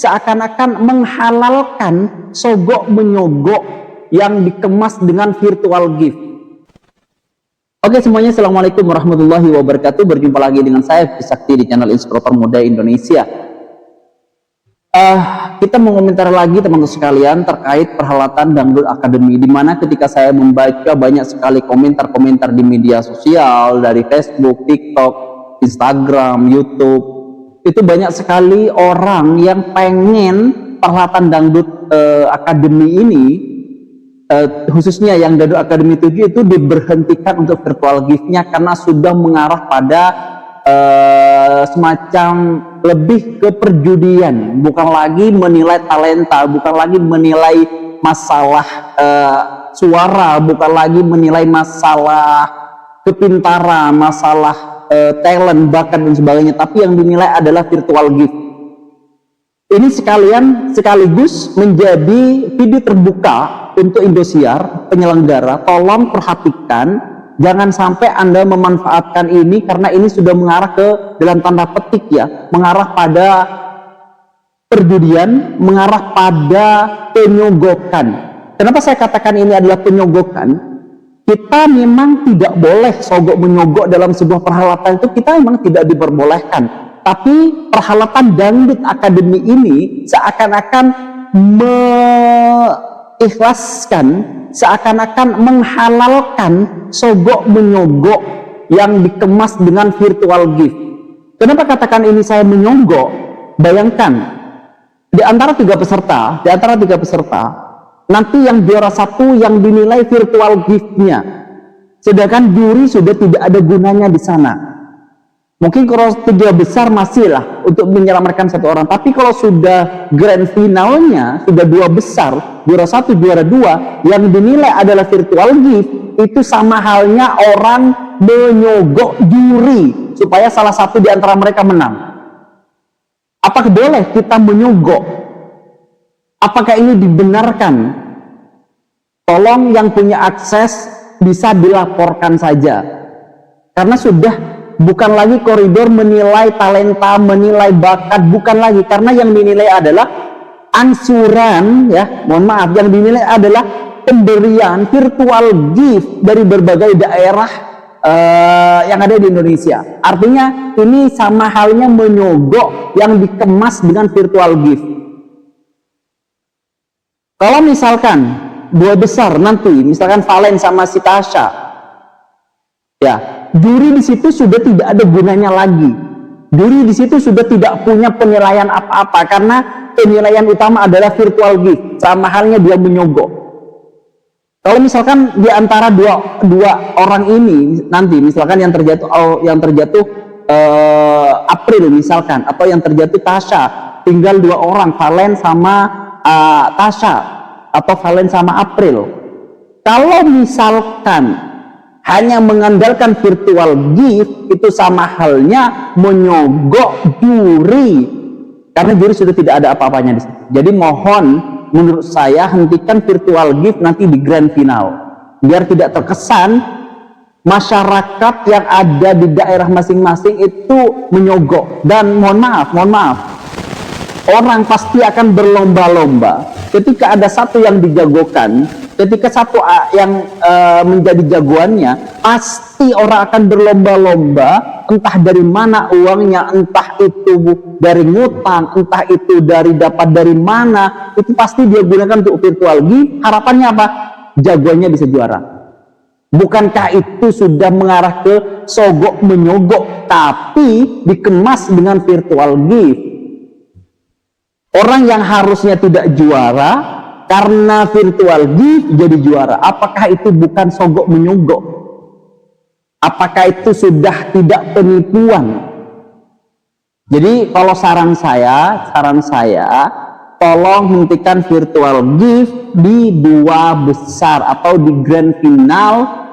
seakan-akan menghalalkan sogok menyogok yang dikemas dengan virtual gift. Oke semuanya, assalamualaikum warahmatullahi wabarakatuh. Berjumpa lagi dengan saya Fikri Sakti di channel Inspirator Muda Indonesia. Kita mau komentar lagi teman-teman sekalian terkait perhelatan Dangdut Academy, di mana ketika saya membaca banyak sekali komentar-komentar di media sosial dari Facebook, TikTok, Instagram, YouTube, itu banyak sekali orang yang pengen perhelatan Dangdut Academy ini, khususnya yang Dangdut Academy 7 itu diberhentikan untuk virtual gift-nya karena sudah mengarah pada semacam lebih ke perjudian, bukan lagi menilai talenta, bukan lagi menilai masalah suara, bukan lagi menilai masalah kepintaran, masalah talent, bakat dan sebagainya, tapi yang dinilai adalah virtual gift. Ini sekaligus menjadi video terbuka untuk Indosiar penyelenggara. Tolong perhatikan, jangan sampai Anda memanfaatkan ini, karena ini sudah mengarah ke, dalam tanda petik ya, mengarah pada perjudian, mengarah pada penyogokan. Kenapa saya katakan ini adalah penyogokan? Kita memang tidak boleh sogok menyogok dalam sebuah perhelatan, itu kita memang tidak diperbolehkan. Tapi perhelatan Dangdut Academy ini seakan-akan mengikhlaskan, seakan-akan menghalalkan sogok menyogok yang dikemas dengan virtual gift. Kenapa katakan ini saya menyogok? Bayangkan, di antara tiga peserta, nanti yang juara satu yang dinilai virtual gift-nya, sedangkan juri sudah tidak ada gunanya di sana. Mungkin kalau tiga besar masih lah untuk menyelamatkan satu orang, tapi kalau sudah grand finalnya, sudah dua besar, juara satu, juara dua, yang dinilai adalah virtual gift, itu sama halnya orang menyogok juri supaya salah satu di antara mereka menang. Apakah boleh kita menyogok? Apakah ini dibenarkan? Tolong yang punya akses bisa dilaporkan saja, karena sudah bukan lagi koridor menilai talenta, menilai bakat, bukan lagi, karena yang dinilai adalah angsuran, ya, mohon maaf, yang dinilai adalah pemberian virtual gift dari berbagai daerah yang ada di Indonesia. Artinya ini sama halnya menyogok yang dikemas dengan virtual gift. Kalau misalkan dua besar nanti, misalkan Valen sama si Tasha, ya, juri di situ sudah tidak ada gunanya lagi. Juri di situ sudah tidak punya penilaian apa-apa, karena penilaian utama adalah virtual gift, sama halnya dia menyogok. Kalau misalkan di antara dua orang ini nanti, misalkan yang terjatuh April misalkan, atau yang terjatuh Tasha, tinggal dua orang, Valen sama Tasha, atau Valen sama April. Kalau misalkan hanya mengandalkan virtual gift, itu sama halnya menyogok juri, karena juri sudah tidak ada apa-apanya di situ. Jadi mohon, menurut saya hentikan virtual gift nanti di grand final, biar tidak terkesan masyarakat yang ada di daerah masing-masing itu menyogok. Dan mohon maaf, orang pasti akan berlomba-lomba. Ketika ada satu yang dijagokan, ketika satu yang menjadi jagoannya, pasti orang akan berlomba-lomba, entah dari mana uangnya, entah itu dari ngutang, entah itu dapat dari mana, itu pasti dia gunakan untuk virtual gift. Harapannya apa? Jagoannya bisa juara. Bukankah itu sudah mengarah ke sogok menyogok, tapi dikemas dengan virtual gift? Orang yang harusnya tidak juara karena virtual gift jadi juara. Apakah itu bukan sogok menyogok? Apakah itu sudah tidak penipuan? Jadi kalau saran saya, tolong hentikan virtual gift di dua besar atau di grand final.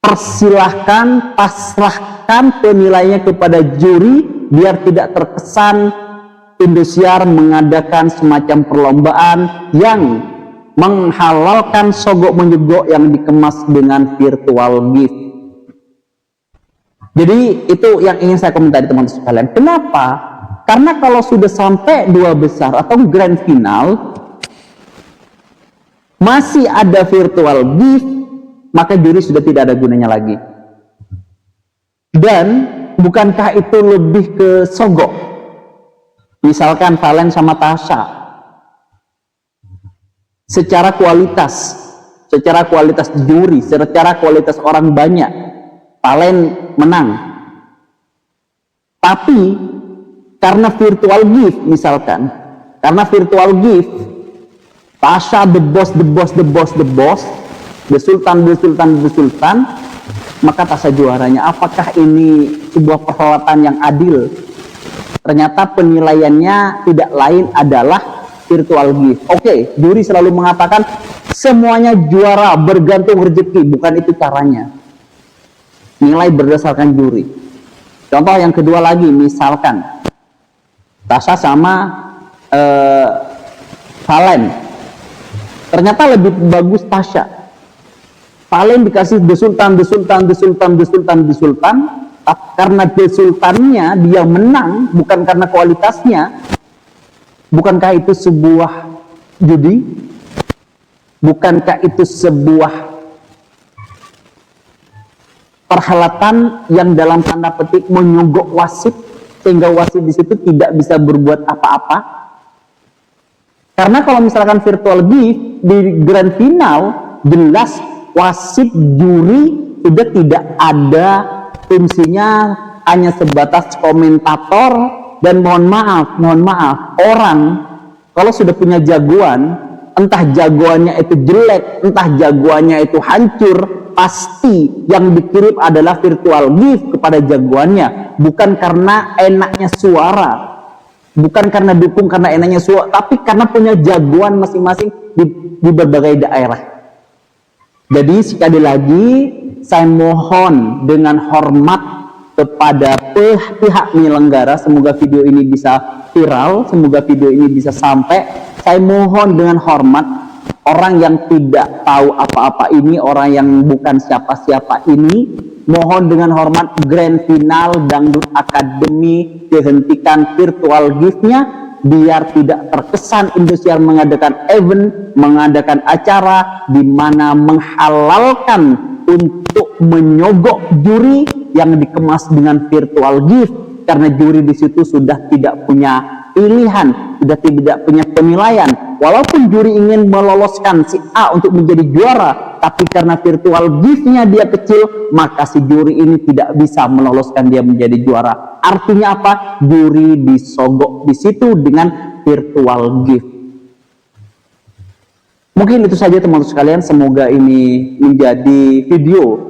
Persilahkan, pasrahkan penilaiannya kepada juri, biar tidak terkesan Indosiar mengadakan semacam perlombaan yang menghalalkan sogok menyogok yang dikemas dengan virtual gift. Jadi itu yang ingin saya komentari teman-teman sekalian. Kenapa? Karena kalau sudah sampai 2 besar atau grand final, masih ada virtual gift, maka juri sudah tidak ada gunanya lagi. Dan bukankah itu lebih ke sogok? Misalkan Valen sama Tasya, secara kualitas juri, secara kualitas orang banyak, Valen menang. Tapi karena virtual gift misalkan, karena virtual gift, Tasya the boss, the sultan, maka Tasya juaranya. Apakah ini sebuah perhelatan yang adil? Ternyata penilaiannya tidak lain adalah virtual gift. Oke, juri selalu mengatakan semuanya juara bergantung rezeki, bukan itu caranya. Nilai berdasarkan juri. Contoh yang kedua lagi, misalkan Tasya sama Valen, ternyata lebih bagus Tasya. Valen dikasih the sultan, karena the sultannya dia menang, bukan karena kualitasnya. Bukankah itu sebuah judi? Bukankah itu sebuah perhelatan yang dalam tanda petik menyogok wasit, sehingga wasit di situ tidak bisa berbuat apa-apa? Karena kalau misalkan virtual gift di grand final, jelas wasit juri sudah tidak ada fungsinya, hanya sebatas komentator. Dan mohon maaf, orang kalau sudah punya jagoan, entah jagoannya itu jelek, entah jagoannya itu hancur, pasti yang dikirim adalah virtual gift kepada jagoannya, bukan karena enaknya suara, bukan karena dukung karena enaknya suara, tapi karena punya jagoan masing-masing di berbagai daerah. Jadi sekali lagi saya mohon dengan hormat kepada pihak penyelenggara, semoga video ini bisa viral, semoga video ini bisa sampai. Saya mohon dengan hormat, orang yang tidak tahu apa-apa ini, orang yang bukan siapa-siapa ini, mohon dengan hormat, grand final Dangdut Academy dihentikan virtual gift-nya, biar tidak terkesan Indosiar mengadakan event, mengadakan acara di mana menghalalkan untuk menyogok juri yang dikemas dengan virtual gift, karena juri di situ sudah tidak punya pilihan, sudah tidak punya penilaian. Walaupun juri ingin meloloskan si A untuk menjadi juara, tapi karena virtual gift-nya dia kecil, maka si juri ini tidak bisa meloloskan dia menjadi juara. Artinya apa? Juri disogok di situ dengan virtual gift. Mungkin itu saja teman-teman sekalian, semoga ini menjadi video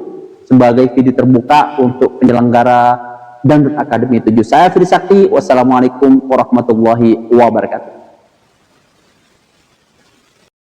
sebagai video terbuka untuk penyelenggara Dangdut Academy 7. Saya Fitri Sakti, wassalamualaikum warahmatullahi wabarakatuh.